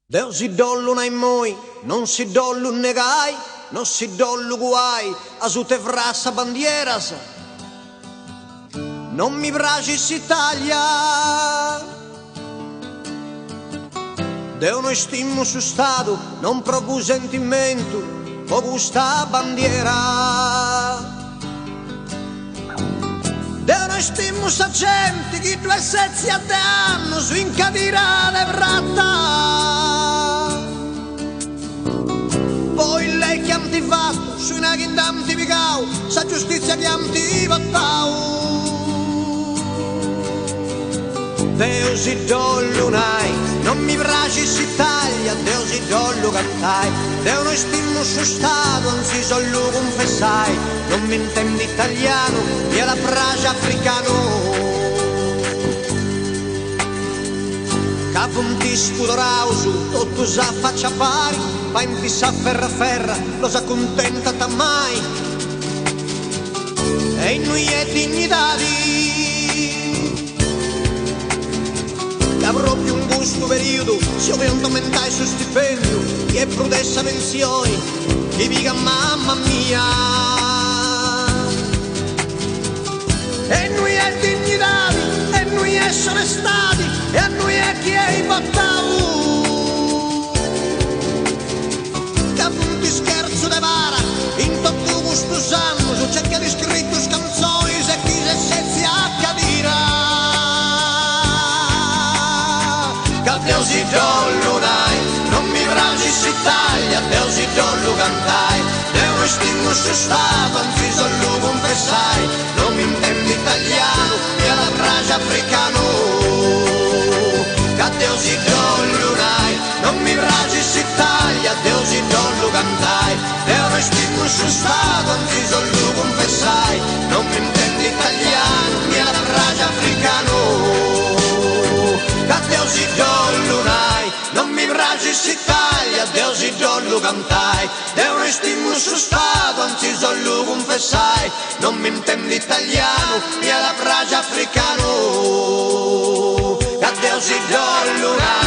Deo si dollu nai moi, non si dollu negai, non si dollu guai, a su te frassa bandieras. Non mi piace s'Italia. Deo noi stimmo su stato, non provu sentimento, o gusta bandiera. Deo noi stimmo sa gente che due sezzi a te hanno su in cadira le vratta. Poi lei che han ti fatto, su una che ti picau, sa giustizia che han ti battau. Deo si dollu nai, non mi piace s'Italia, Deo si dollu cantai, Deo noi stimmo su stato, anzi sollu confessai, non mi intendo italiano, e la frase africano. Capo un disputo rausu, tutto sa faccia pari, ma in fissa ferra ferra, lo sa contenta mai. E in noi è dignità che avrò più un gusto periodo, se io vedo aumentare su stipendio, che prudessa pensioni, che dica mamma mia. E noi è dignità, e noi è sono stati, e a noi è chi è i battau. Che appunti scherzo de vara, in tutto questo sanno, su cerca di scritto scanzoni, se chi se sezzi a cadira. Deo si dollu nai, non mi piace s'Italia, Deo si dollu cantai, Deo noi stimmo su stato, anzi sollu confessai, non mi intendo italiano, e la frase africano. Che Deo si dollu nai, non mi piace s'Italia, Deo si dollu cantai, Deo noi stimmo su stato, anzi sollu confessai, non mi intendo italiano, e la frase africano. Deo si dollu nai, non mi piace s'Italia, Deo si dollu cantai, Deo noi stimmo su stato, anzi sollu confessai, non mi intendo italiano, e la frase africano. Deo si dollu nai.